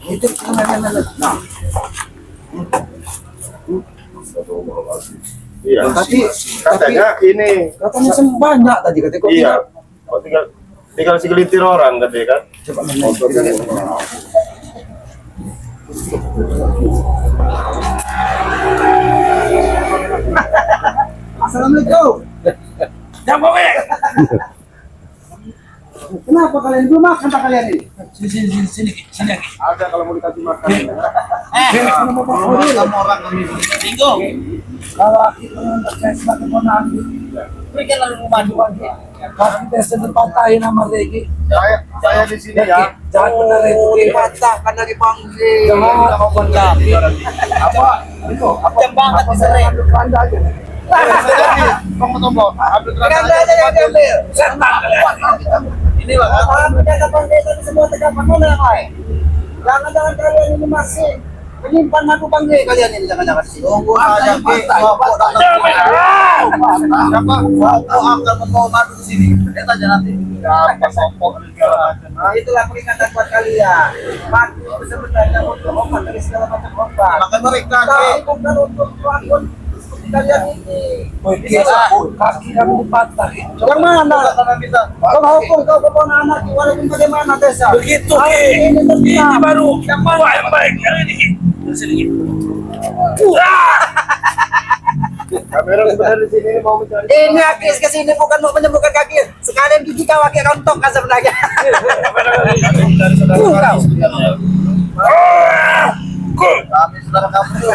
Itu sebenarnya. Nah, Iya. tapi Katanya ini. katanya banyak tadi katanya kok Iya. Oh, tinggal segelintir orang katanya kan. coba kita lihat. Assalamualaikum. Jangan Kenapa kalian belum makan tak kalian ini? sini. Ada kalau mau dikasih makan. Orang kami. Bingung. Kalau kita saya sebagai penagih, Berikan lalu rumah dua. kalau kita sedang patahin sama Regi, Saya di sini ya. jangan benar itu patahkan dari panggil. Jangan ngomong kami. Apa? Itu apa? Yang banget diseret. Anda aja. Tombol. Ambil Anda aja yang ambil. Ini lah. Orang menjaga panggil itu semua tegak mana yang lain. Jangan kalian ini masih menyimpan madu panggil kalian ini jangan sih. Tunggu aja Ki. Siapa? Akan membawa madu di sini. Kita aja nanti. Apa sopok segala macam. Nah, itulah peringatan buat kalian. Madu itu sebenarnya untuk obat dari segala macam obat. Maka mereka Tapi bukan untuk melakukan seperti kalian ini. Kaki kamu dipatahin. Yang mana? Kau hukum kau ke anak walaupun bagaimana desa. Begitu. Ini Ini tentang baru yang baik yang ini. Sini. kamera sebenarnya di sini mau mencari. ini Akis kesini bukan mau menyembuhkan kaki. Sekalian gigi kau pakai rontok kan sebenarnya. Kami saudara kamu.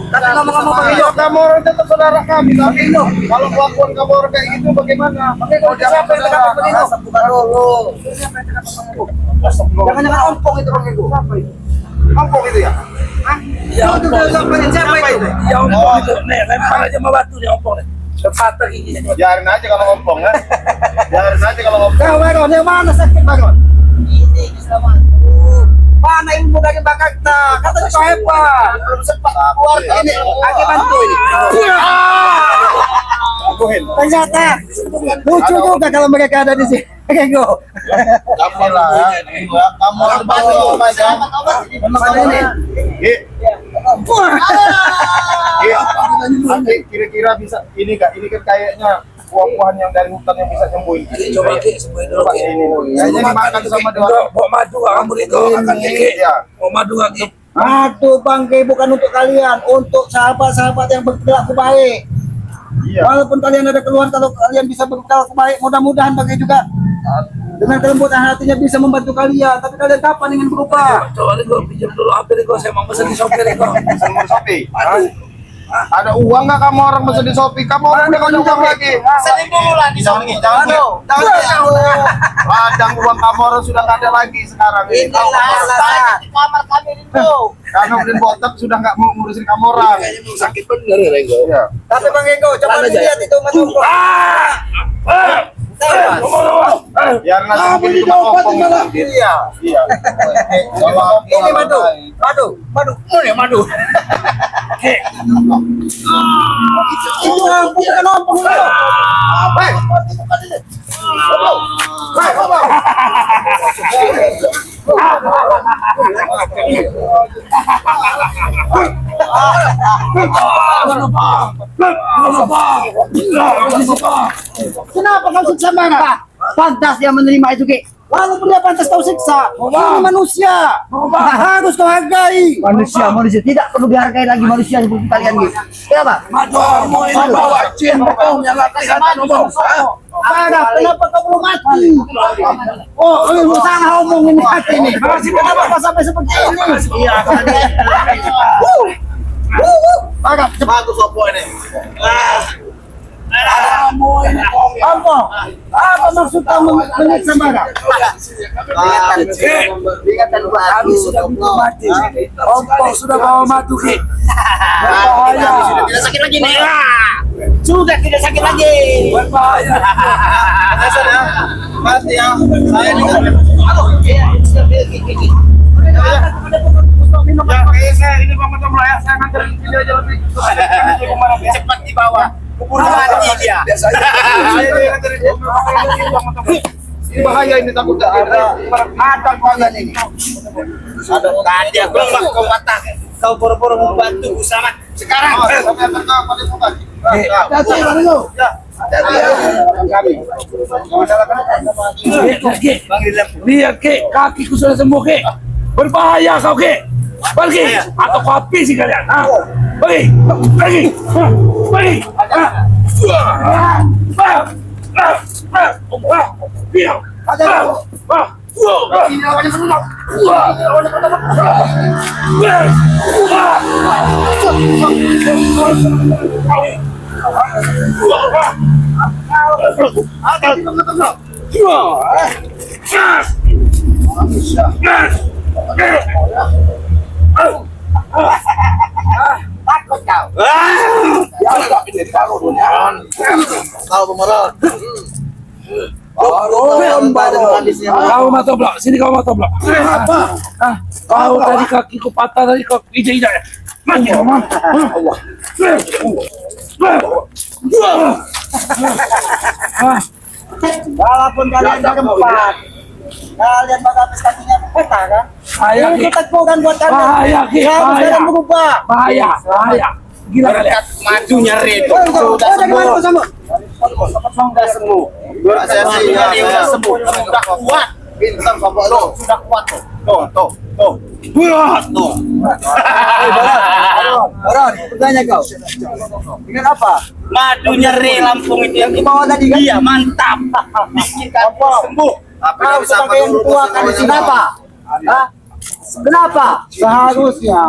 Tapi ngomong-ngomong Iya, kamu orang tetap saudara kami. Tapi kalau kelakuan kamu orang kayak gitu bagaimana? Kalau siapa yang tegak begini? Bukan dulu. Jangan-jangan ompong itu Bang Ego. Siapa itu? Kampung itu ya? Ya, itu siapa itu? Ya ompong itu. Nih, lempar aja sama batu nih ompong nih. Patah giginya. Biarin aja kalau ngomong kan. Biarin aja kalau ngomong. Kau Baron, yang mana sakit Baron? Ini selama. Mana ilmu dari bakakta? Kata kau hebat. Belum sempat keluar ini. Aki bantu ini. Akuin. Ternyata lucu juga kalau mereka ada di sini. Ego. Kamu lah. Kamu orang baru aja. Mana ini? Kira-kira bisa ini kak? Ini kan kayaknya buah-buahan yang dari hutan yang bisa nyembuhin. Coba Ki, sembuhin dulu Coba Ki. ini. Kayaknya dimakan sama dia. Bawa madu kamu itu akan Ki. Iya. Bawa madu lagi. Aduh bangke bukan untuk kalian, untuk sahabat-sahabat yang berperilaku baik. Iya. Walaupun kalian ada keluhan, kalau kalian bisa berperilaku baik, mudah-mudahan bangke juga dengan kelembutan hatinya bisa membantu kalian. Tapi kalian kapan ingin berubah? Coba nih gue pinjam dulu hampir gue saya mau pesen di Shopee nih gue. Semua Shopee. Ada uang nggak kamu orang mesen di Shopee? Kamu orang udah kalau uang lagi. Sedih dulu lah di Shopee. Jangan Padang uang kamu orang sudah nggak ada lagi sekarang ini. Di kamar kami itu. Karena udah botak sudah nggak mau ngurusin kamu orang. Sakit bener ya Rego. Iya. Tapi Bang Ego, coba lihat itu menumpuk. Biar nanti mungkin itu ngomong. Iya. Iya. Ini madu. Ini madu. Itu bukan ompong itu. Kenapa kau siksa mereka? Pantas dia menerima itu, Ki. Walaupun dia pantas kau siksa, ini manusia. Harus kau hargai. Manusia tidak perlu dihargai lagi manusia seperti kalian, Ki. Kenapa? Mau ini bawa cin bom yang nggak kelihatan bom. Kenapa kau belum mati? Oh, lu salah omongin hati ini. Kenapa kau sampai seperti ini? Iya, Agak cepat tuh sopo ini. Apa maksud kamu menyiksa mereka? Kami sudah mati. Ompong sudah bawa madu Ki. Tidak sakit lagi nih. Sudah tidak sakit lagi. Berbahaya. Mati ya. Saya ini. Ini Mama Tomla ya. Saya nganterin video aja lebih. Cepat di bawah. Keburu mati dia. Ini bahaya ini takut ada kalian ini. Ada tadi aku bilang kau patah. Kau boro-boro membantu sama sekarang. Hati-hati, Bang Rizal. Lihat ke, kakiku sudah sembuh ke. Berbahaya kau ke. Pergi atau kau habisi kalian. Pergi, pergi, pergi. Takut kau. Kau pemeran. Kau mata blok, sini kau mata blok. Kau tadi kakiku patah tadi kau ijak-ijak ya. Mati. Walaupun kalian berempat, kalian bakal habis kakinya patah kan? Bahaya Ini Ki. keteguhan buat kalian. Bahaya Ki, Harus bahaya. kalian berubah. Bahaya, bahaya. Gila kalian. Majunya Red. Sudah sembuh. Sudah sembuh. Saya sudah sembuh. Sudah kuat. Bintang bapak lo sudah kuat tuh. Tuh. Baron, bertanya kau. Dengan apa? Majunya Red Lampung itu yang Bawa tadi kan? Iya, mantap. Bikin kaki sembuh. Kau sebagai yang tua kan di sini apa? Hah? Kenapa? Seharusnya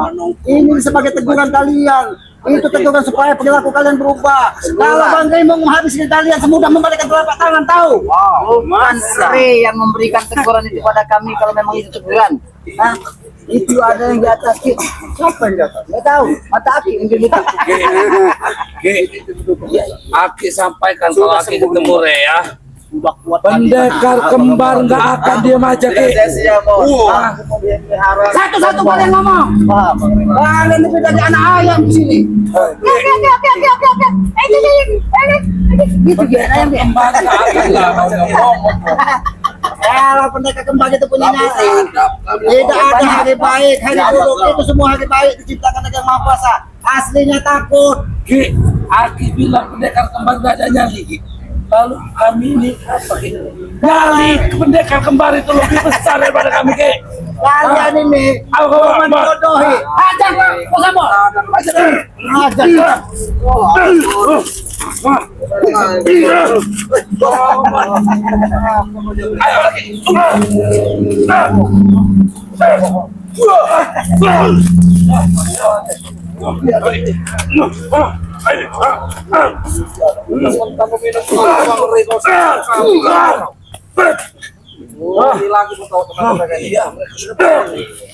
ini sebagai teguran kalian. Itu teguran supaya perilaku kalian berubah. Kalau Bang Gai mau menghabiskan kalian semudah membalikkan telapak tangan tahu. Bukan Sri yang memberikan teguran itu pada kami kalau memang itu teguran. Hah? Itu ada yang di atas kita. Siapa yang di atas? Nggak tahu. Mata Aki yang di atas. Aki sampaikan kalau Aki ketemu Re ya. Sudah kuat. Pendekar kembar nggak akan diam aja Ki. Satu-satu kalian ngomong. Kalian lebih dari anak ayam di sini. Oke. Gitu dia ayam dia. Kembar nggak akan ngomong. Kalau pendekar kembali itu punya nyari. Tidak ada hari baik, hari buruk. Itu semua hari baik diciptakan oleh Yang Maha Kuasa. Aslinya takut. Ki, Aki bilang pendekar kembar nggak ada nyali Ki. Lalu kami ini apa Ki? Nyali pendekar kembar itu lebih besar daripada kami Ki. Kalian ini menjodohi. Ajar Pak, kau sama. Ajar. Ayo lagi.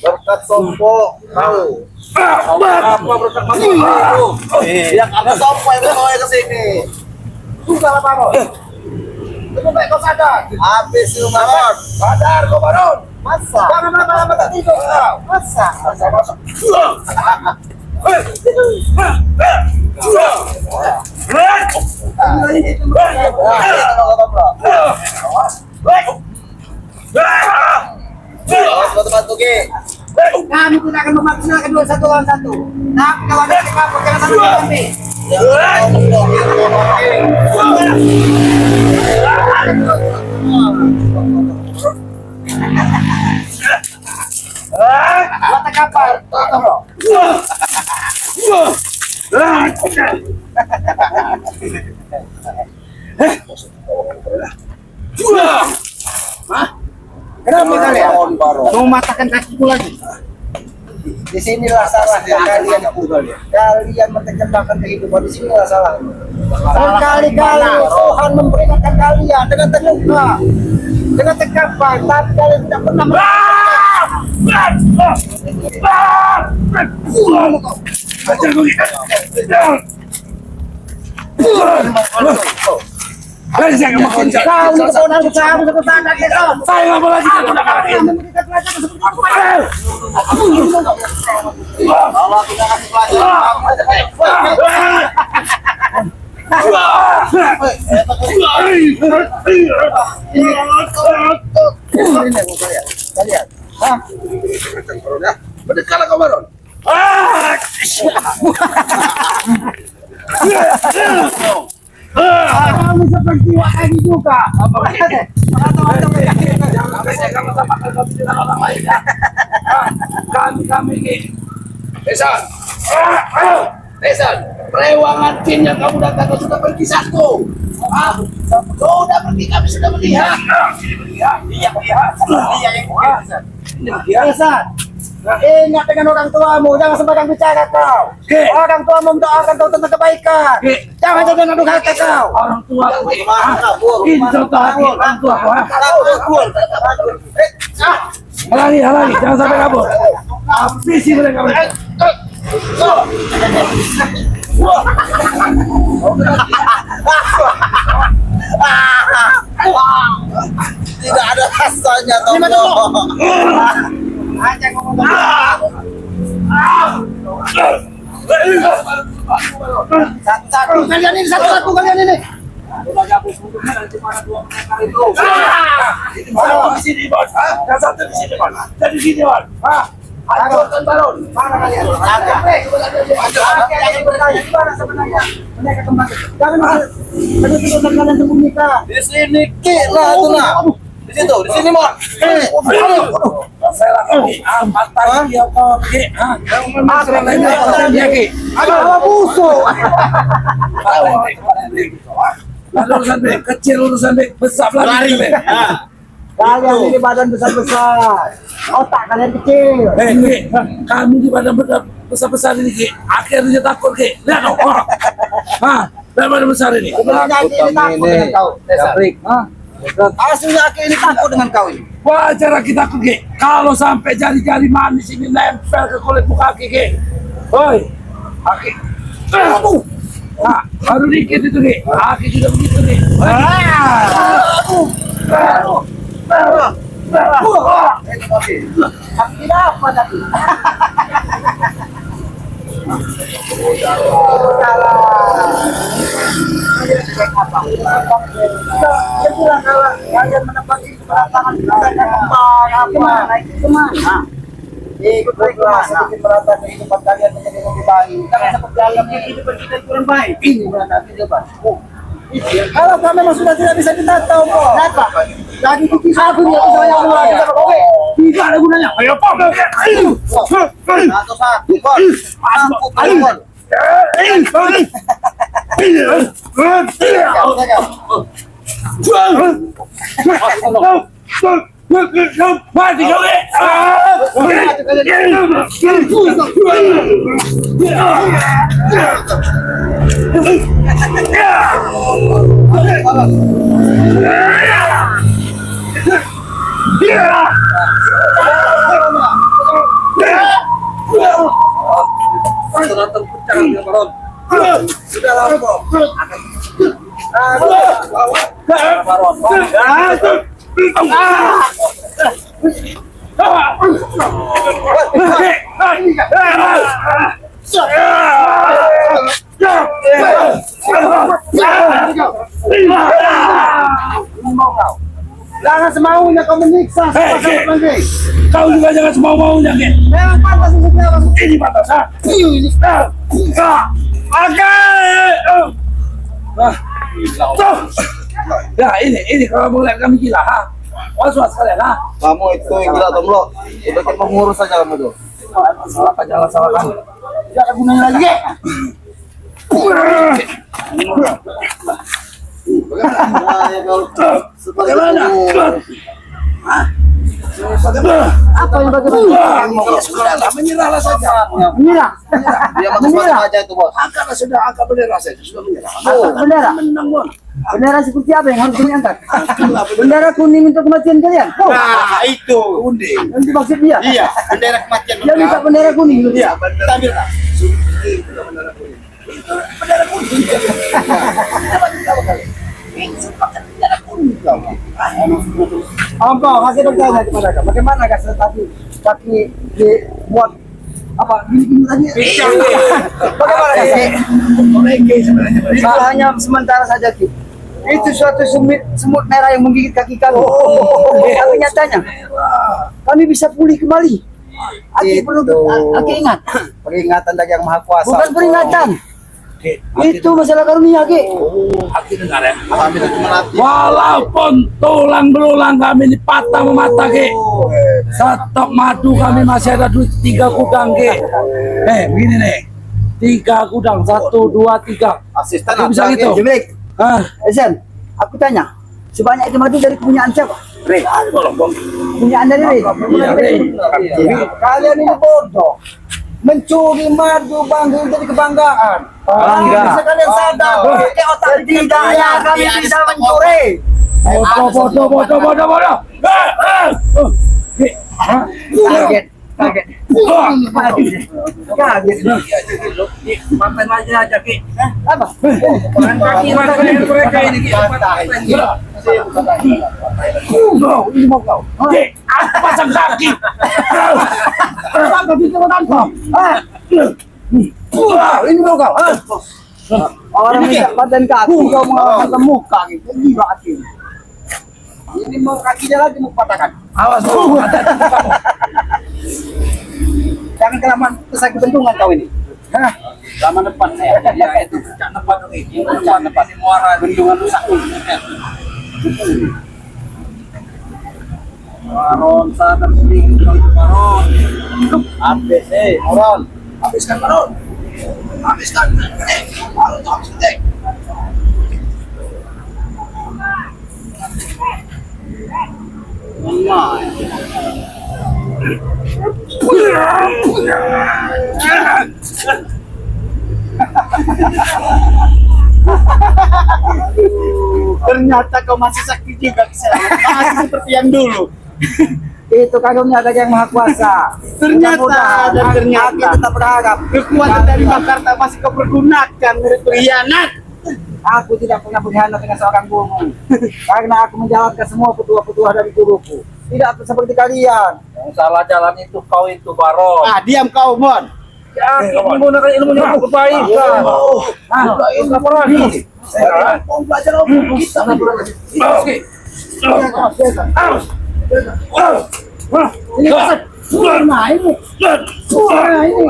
Berkat Sompo tahu. Apa berkat Mas itu? Yang ada Sompo yang bawa ke sini. Sudah lah Baron. Lebih baik kau sadar. Habis lu Baron. Sadar kau Baron. Masa? Jangan lama-lama tak tidur kau. Masa? Bantu Ki. Kami tidak akan memaksa kedua satu lawan satu. Tapi kalau ada yang kabur jangan sampai kami. Mata kapal. Kenapa kalian? Mau matahkan kakiku lagi? Di sinilah salahnya kalian. Kalian menterjemahkan kehidupan di sinilah salah. Berkali-kali Tuhan memperingatkan kalian dengan terluka, dengan tekapan, tapi kalian tidak pernah Kalian saya nggak mau konjak. kau ini keponakan saya Saya nggak mau lagi konjak lagi. memberikan pelajaran seperti itu padamu. Kalau kita kasih pelajaran. Hah? Berdekatlah kau Baron. Kamu seperti Wahagi juga. Kami ini. Desan. Desan. Rewangan tim yang kamu datangkan sudah pergi satu. Sudah pergi, kami sudah melihat. Iya, melihat. Iya yang melihat. Desan, ingat dengan orang tuamu, jangan sembarang bicara kau. Oke. Orang tuamu mendoakan kau tentang kebaikan. Oke. Jangan jadi anak hati kau. Orang tua ini contoh hati orang tua. Halangi, jangan sampai kabur. Habisi mereka. Tidak ada rasanya Tomo. Satu kalian ini, satu kalian ini. Di sini, Bos. Yang satu di sini, Bos. Jadi sini, Bos. Hancurkan Baron. Mana kalian? Jangan bertanya di mana sebenarnya. Mereka kembali. Jangan terus kalian sembunyikan. Di sini kira tuh lah. Di situ, di sini Mon. Saya lagi mantan dia kau pergi. Dia ki. Ada musuh. Lalu urusan dek, kecil urusan dek, besar lagi. Kalian ini badan besar-besar. Otak kalian kecil. Ki, kami di badan besar-besar ini ki. Akhirnya takut ki. Lihat dong. Badan besar ini. Sebenarnya ini takut dengan kau. Jafrik. Aslinya Aki ini takut dengan kau ini. Wajar kita ki. Kalau sampai jari-jari manis ini nempel ke kulit muka ki. Hoi, Aki. Nah, baru dikit itu nih. Aki juga begitu nih. Aki apa tadi? Itulah kalau kalian menempati perantangan kemana? Ikut kemana? Sedikit merata kehidupan kalian menjadi lebih baik. Jangan seperti dalam kehidupan kita kurang baik. Ini berada di depan. Kalau kami memang sudah tidak bisa ditata, kenapa? Lagi kiki aku dia bisa yang oke. Tidak ada gunanya. Ayo, Pak. Satu satu Kon. Mampu Kon. Mati kau ni. Sudah terpuncak dia Baron. Sudah lama. Jangan semaunya kau menyiksa sahabat lagi. Kau juga jangan semau-maunya, Ki. Memang pantas untuk jawab. Ini batas, ha? Ini. Ya, ini kalau mau lihat kami gila, ha? Was-was kalian, ha? Kamu itu yang gila Tomlo. Udah kita mengurus saja kamu tuh. Jangan salahkan. Tidak ada gunanya lagi. Bagaimana? Apa yang bagaimana? Ya sudahlah, menyerahlah saja. Menyerah. Dia macam-macam aja itu bos. Angkatlah sudah, angkat bendera saja, sudah menyerah. Bendera. Menang, Bos. Bendera seperti apa yang harus kami angkat? Bendera kuning untuk kematian kalian. Oh, Nah itu. Unding. nanti maksud dia. Iya. Bendera kematian. Dia minta bendera kuning. Iya. Kita ambil lah. Apa masih bertanya kepada kau? Bagaimana kau tadi dibuat apa gini tadi? Bagaimana sih? Itu hanya sementara saja Ki. Itu suatu semut merah yang menggigit kaki kami. Tapi nyatanya kami bisa pulih kembali. Aki perlu Aki ingat. Peringatan dari Yang Maha Kuasa. Bukan peringatan. Itu masalah karunia, Ki. Aki dengar ya. Kami itu melatih. Walaupun tulang belulang kami ini patah memata Ki, stok madu kami masih ada duit 3 gudang Ki. Begini nih, 3 gudang, 1, 2, 3. Asisten Aku bisa apa gitu. lagi? Jemrik, Ah, Esen, aku tanya, sebanyak itu madu dari kepunyaan siapa? Rey, tolong bang. Kepunyaan dari Rey. Iya, Rey. Kalian ini bodoh. Mencuri madu bangga jadi kebanggaan. Bangga. Bisa kalian sadar. Pakai otak Setidaknya kami tidak mencuri. Bodoh. Kaget. Kaget. Paten aja Ki. Apa? Orang kaki mereka ini Ki. Ini mau kau. Ki, aku pasang kaki. Apa gitu tanpa? Ini mau kau. Orang minta badan kaki, kau mengalahkan muka gitu. Gila hati. Ini mau kakinya lagi mau patahkan. Awas lu. Jangan kelamaan pesakit bentungan kau ini. Hah? Lama depan saya. Ya itu cak depan ini. Depan di muara Bendungan rusak dulu. Maron sadar sedikit Maron. Habis Maron. habiskan Maron. Habiskan. Harus habiskan. Ternyata kau masih sakit juga masih seperti yang dulu. Itu karunia dari Yang Maha Kuasa. Ternyata dan ternyata Aki tetap berharap. kekuatan dari Jakarta masih kau pergunakan untuk berkhianat. Aku tidak pernah berkhianat dengan seorang guru. Karena aku menjalankan semua petua-petua dari guruku. Tidak seperti kalian. Yang salah jalan itu kau itu Baron. Diam kau, Mon. Ya, menggunakan ilmunya untuk kebaikan. Itu apa lagi? Mau belajar apa kita? Ini kasar. Nah ini. Nah ini. Kau ini.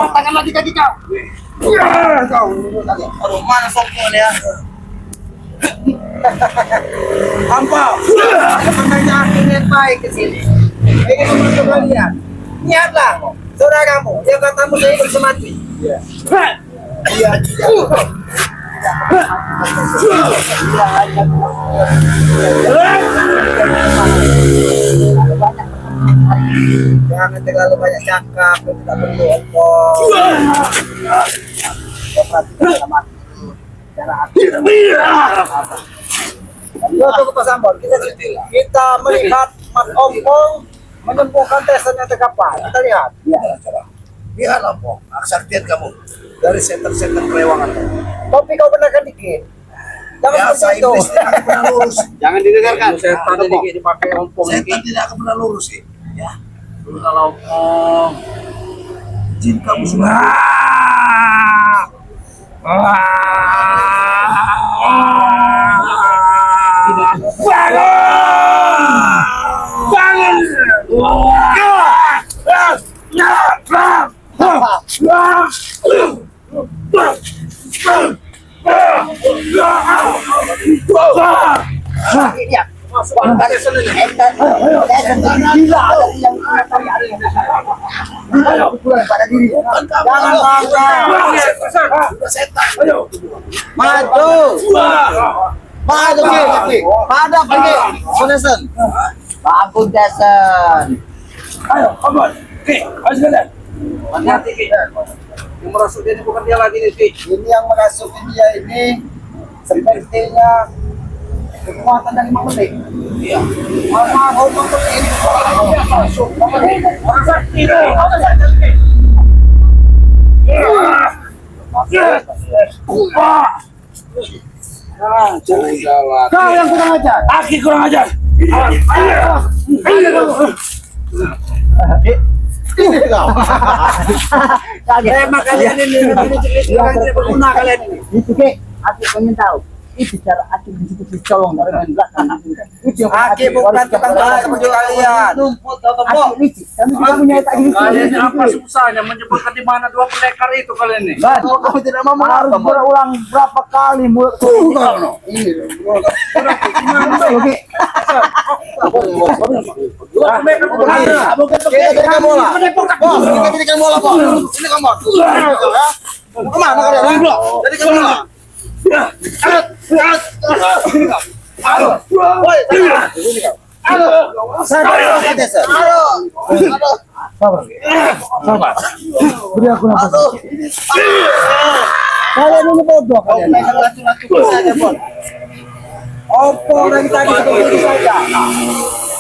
Tangan lagi kaki kau. Aduh, mana sopon ya? Hampa. Sebenarnya aku niat baik ke sini. Ingin membantu kalian. Niatlah, saudaramu. Dia katamu saya hidup semati. Iya. Jangan terlalu banyak cakap, tidak perlu omong. Untuk Pak Sambon, kita melihat Mas Ompong menyembuhkan tesan yang terkapar. Kita lihat. Lihatlah, Pong. Aksartian kamu dari center-center perewangan. Topi kau benarkan dikit. Jangan Biasa seperti itu. Inggris tidak akan pernah lurus. Jangan didengarkan. Setan Topi dipakai ompong Setan tidak akan pernah lurus sih. Ya. Kalau jin kamu sudah. Maju. Maju pergi. Pada pergi. Konesan. Bangun Jason. Ayo, come on. Oke, ayo sekalian. Hati-hati. Yang merasuk dia ini bukan dia lagi nih, Pi. Ini yang merasuki dia ini sepertinya kekuatan dari Manglik. Iya. Almarhum Manglik ini masuk. Orang sakti nih. Jangan. Kau yang kurang ajar. Aki kurang ajar. Ini kau. Emang kalian ini tidak berguna kalian ini. Itu ke, aku pengen tahu. Itu cara aku disitu dicolong dari main belakang. Itu yang Aki bukan tukang balas seperti kalian. Aku licik. Kami juga punya tak gini. Kalian apa susahnya menyebutkan di mana dua pendekar itu kalian ini? Kalau kamu tidak mau Harus mengapa, berulang berapa kali mulut. Oke. Dua pendekar bukan Kita jadikan bola. Bos, kita jadikan bola, Bos. Ini kamu. Kemana kalian? Jadikan bola. Woi, Sabar. Beri aku nafas. Kalian ini bodoh kalian. Opo dari tadi seperti itu saja.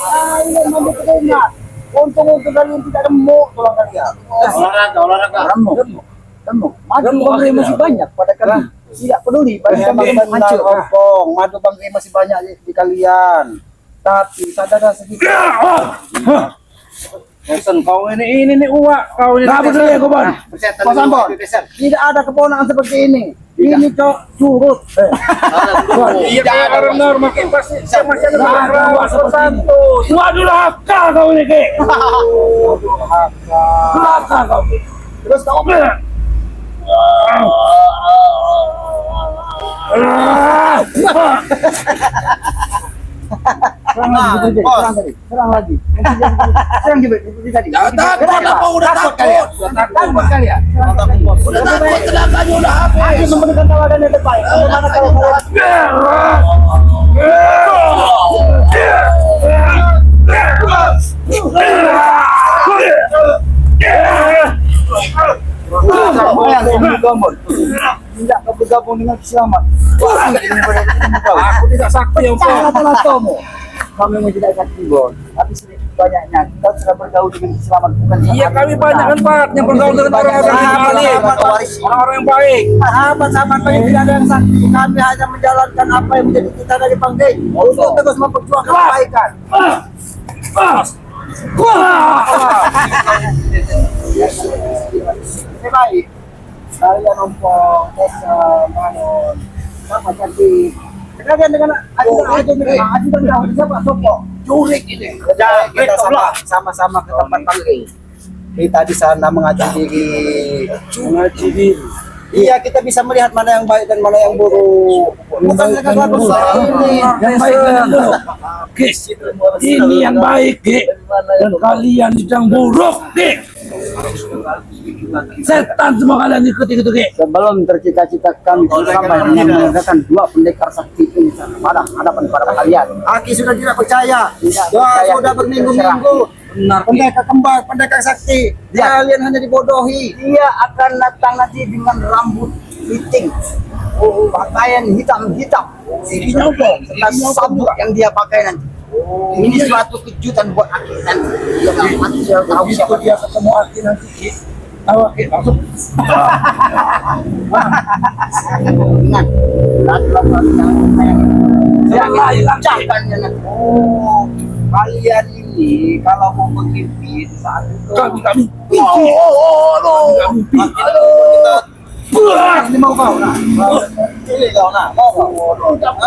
Kalian mampu teringat. Untung-untung kalian tidak remuk tulang kalian. olahraga. Remuk. Madu bangkai masih banyak pada kami. Tidak peduli pada Memang kami benar, hancur. Ompong. Madu bangkai masih banyak di kalian. Tapi sadar sedikit. Bosan kau ini uak kau ini. Nah, betul ya, Koban. Kau Sambon, tidak ada keponakan seperti ini. Ini cok curut. Iya kayak orang normal kayak pasti masih ada perawat santun. Waduh laka kau ini ke. Laka kau. Terus kau Serang lagi, serang lagi. Serang juga tadi. Takut apa udah takut. Takut kalian. Udah takut tenaganya udah habis. Ayo memberikan tawaran yang terbaik. Bagaimana kalau kalian tidak bergabung dengan selamat. Aku tidak sakti ya Salah kamu. Kami memang tidak sakti, Bon. Tapi sedikit banyaknya kau sudah bergaul dengan selamat bukan? Iya kami banyak kan Pak yang bergaul dengan orang-orang yang baik. Orang-orang yang baik. sahabat-sahabat kami tidak ada yang sakti. Kami hanya menjalankan apa yang menjadi kita dari Bangkai untuk terus memperjuangkan kebaikan. Ini baik. Kalian ompong, desa, manon, sama cantik. Kalian dengan ajudan tahu siapa Sopo? Jurik ini. Kita sama-sama ke tempat Bangkai. Kita di sana mengaji diri. Iya, kita bisa melihat mana yang baik dan mana yang buruk. Bukan dengan lagu ini. Yang baik dan yang buruk. Guys, ini yang baik, Ge. Dan kalian sedang buruk, Ge. Setan semua kalian ikut-ikut, Ge. Sebelum tercita-cita kami bersama dengan menegakkan dua pendekar sakti ini pada hadapan para kalian. Aki sudah tidak percaya. Tidak Wah, percaya. sudah berminggu-minggu. Benar, Ge. Pendekar kembar, pendekar sakti. Kalian hanya dibodohi. Dia akan datang nanti dengan rambut keriting, pakaian hitam-hitam. Ini apa? Sabuk yang dia pakai nanti. Ini suatu kejutan buat Aki nanti. Dia nggak mati, dia tahu siapa dia ketemu Aki nanti. Tahu, Ge, langsung. Ingat, lakukan Yang lain lagi. cahkannya nanti. Oh, kalian ini kalau mau mengimpi saat itu. Kami. Ini mau kau nah. Ini kau nah. Mau kau.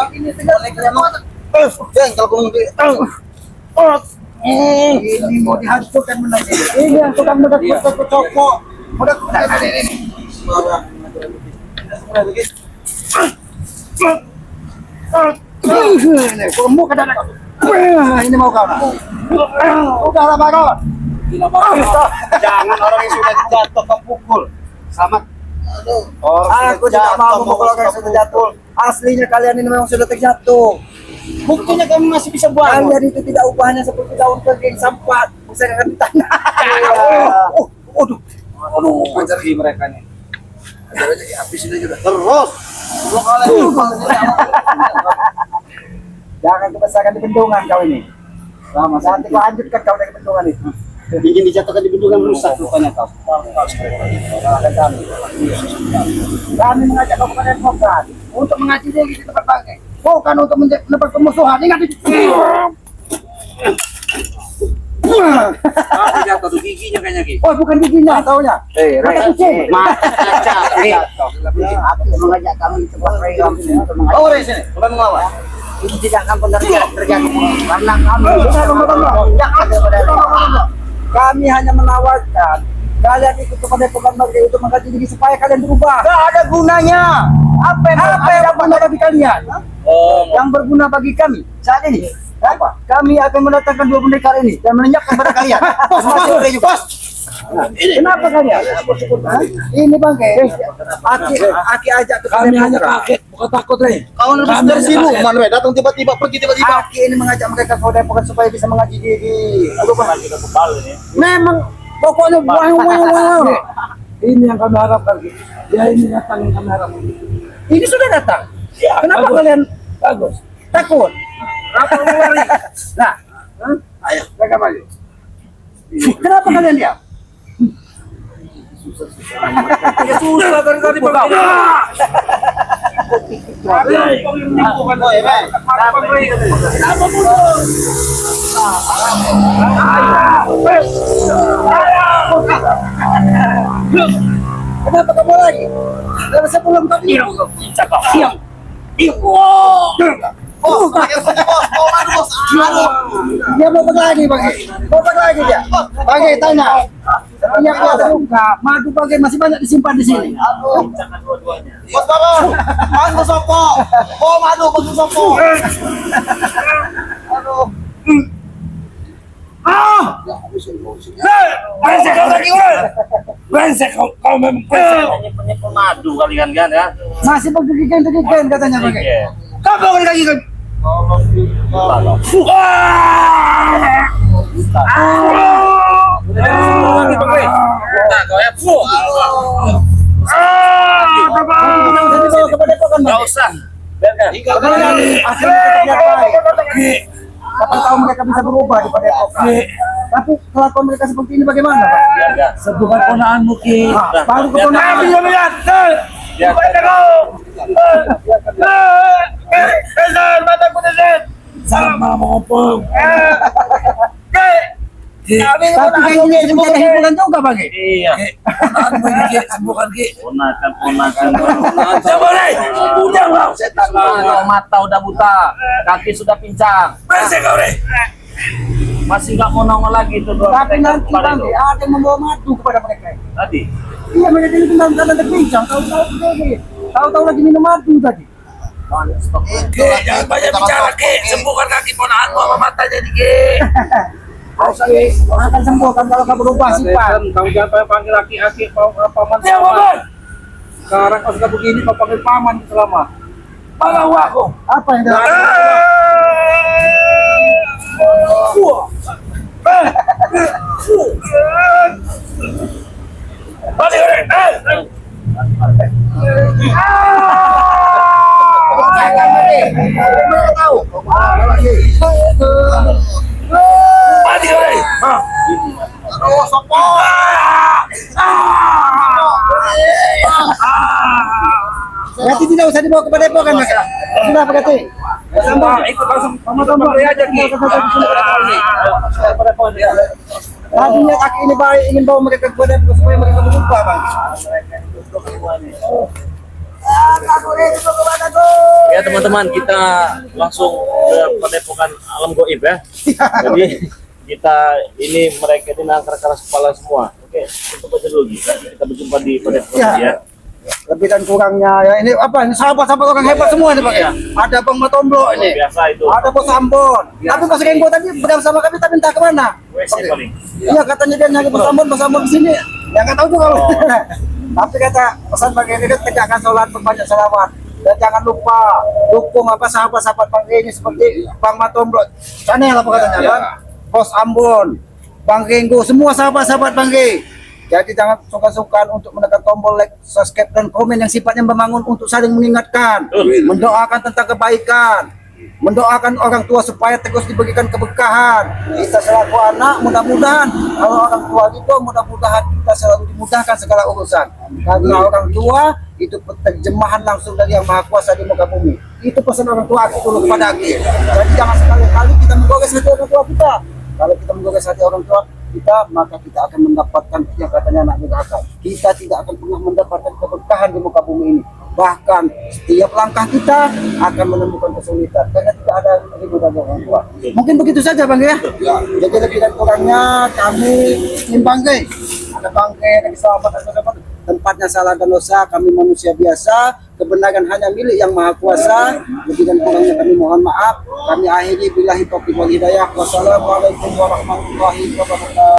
Ini tinggal kalian mau. Kalau kau mengimpi. Ini mau dihancurkan benar. Ini yang tukang mendekat ke cokok. Udah ini. Kamu ke dalam. Ini mau kau nah. Udah lah Baron. Jangan orang yang sudah jatuh kau pukul. Selamat. Aku tidak mau memukul orang yang sudah jatuh. Aslinya kalian ini memang sudah terjatuh. Buktinya kami masih bisa buat. Kalian itu tidak ubahnya seperti daun kering sampat. Bisa di tanah. Ajar mereka nih. Habisin aja udah. Terus. Dua kali. Jangan kebesarkan di bendungan kau ini. Lama nanti kau lanjutkan kau dari bendungan itu. Ingin dijatuhkan di bendungan rusak rupanya kau. Kami mengajak kau kepada demokrat untuk mengaji diri di tempat bangkai. Bukan untuk mendapat permusuhan. Ingat itu. Jatuh tuh giginya kayaknya Ki. Oh, bukan giginya, taunya. Mata kucing. Kaca. Aku mengajak kami ke tempat mereka untuk mengaji. Oh, di sini. Bukan melawan. Itu tidak akan pernah terjadi karena kami kami hanya menawarkan kalian ikut kepada program bangkai untuk mengkaji diri supaya kalian berubah. Gak ada gunanya. Apa yang berguna bagi kalian? Yang berguna bagi kami saat ini apa? Kami akan mendatangkan 2 pendekar ini dan melenyapkan pada kalian. Bos. Kenapa kalian? Ini bangkai. Aki ajak ke Kami hanya kaget, bukan takut Rey. Kau lebih dari sini, Manuel datang tiba-tiba pergi tiba-tiba. Aki ini mengajak mereka ke Depokan supaya bisa mengaji diri. Memang pokoknya wow. Ini yang kami harapkan Ki. Ya ini datang yang kami harapkan. Ini sudah datang. Ya, Kenapa bagus. kalian Bagus. takut? Kenapa lari? Nah, Ayo, mereka maju. kenapa kalian diam? Ya susah dari tadi Bang. Apa mundur? Kenapa kamu lagi? Dalam sebelum kamu diam. Bos, bos. Dia mau lagi bagi. Mau lagi dia. Bagi tanya. Yang ada luka, madu bagi masih banyak disimpan di sini. Bos baru. Madu sopo. Oh, madu bagus sopo. Aduh. Brengsek kau lagi, woi. Brengsek kau memang brengsek. Penyepul madu kalian kan ya. Masih begitu-begitu katanya bagi. Kau bangun lagi kan? Gak usah. Siapa tahu mereka bisa berubah di Padepokan. Tapi kelakuan mereka seperti ini bagaimana, Pak? Sebuah ponaanmu Ki. Baru keponakan. Sama ngopong. Tapi kayaknya ini menjadi hiburan juga, Bang. Iya. Ponaanmu ini Ki, sembuhkan Ki. Ponakan. Coba deh. Udah bang. Mata udah buta, kaki sudah pincang. Brengsek kau deh. Masih nggak mau nongol lagi itu dua. Tapi nanti, Bang, ada yang membawa madu kepada mereka. Tadi. Iya, mereka ini tentang karena terpincang. Tahu-tahu lagi minum madu tadi. Ki, jangan banyak bicara Ki. Sembuhkan kaki ponaanmu sama matanya nih Ki. Oke, akan sembuh kan kalau kamu berubah sifat. Kamu jangan panggil laki-laki paman. Ya paman. Sekarang kau sudah begini kau panggil paman selama. Malah aku. Apa yang dilakukan? Balik orang. Jangan beri. Mereka tahu. Balik orang. Aduh, sopo. Berarti tidak usah dibawa ke Padepokan, Mas. Sudah berarti. Sama ikut langsung sama aja Ki. Tadinya kaki ini baik ingin bawa mereka ke Padepokan supaya mereka berubah, Bang. Ya teman-teman, kita langsung ke Padepokan Alam Goib ya. Jadi kita ini mereka ini nangkar keras kepala semua. Oke, kita baca dulu Gi. Kita berjumpa di Padepokan ya. Lebih dan kurangnya ya ini apa? Ini sahabat-sahabat orang hebat semua nih, Pak ya. Ada Bang Matomblo ini. Biasa itu. Ada Bos Ambon. Tapi Bos Renggo tadi bersama kami tapi entah kemana. WC paling. Iya, katanya dia nyari Bos Ambon di sini. Ya nggak tahu juga kalau. Tapi kata pesan bagi ini tegakkan sholat berbanyak salawat dan jangan lupa dukung apa sahabat-sahabat Bang ini seperti Bang Matomblo. Channel apa katanya Bang? Bos Ambon, Bang Renggo, semua sahabat-sahabat Bang G. Jadi jangan suka-sukaan untuk menekan tombol like, subscribe, dan komen yang sifatnya membangun untuk saling mengingatkan, mendoakan tentang kebaikan, mendoakan orang tua supaya terus diberikan keberkahan. Kita selaku anak mudah-mudahan kalau orang tua itu mudah-mudahan kita selalu dimudahkan segala urusan. Karena orang tua itu terjemahan langsung dari Yang Maha Kuasa di muka bumi. Itu pesan orang tua aku dulu kepada aku. Jadi jangan sekali-kali kita menggores hati orang tua kita. Kalau kita menggores hati orang tua kita, maka kita akan mendapatkan yang katanya anak durhaka. Kita tidak akan pernah mendapatkan keberkahan di muka bumi ini. Bahkan setiap langkah kita akan menemukan kesulitan karena tidak ada ridho dari orang tua. Mungkin begitu saja Bang ya. Jadi lebih dan kurangnya kami tim Bangke, ada Bangke dari sahabat tempatnya salah dan dosa, kami manusia biasa, kebenaran hanya milik Yang Maha Kuasa. Lebih dan kurangnya kami mohon maaf. Kami akhiri billahi taufiq wal hidayah. Wassalamualaikum warahmatullahi wabarakatuh.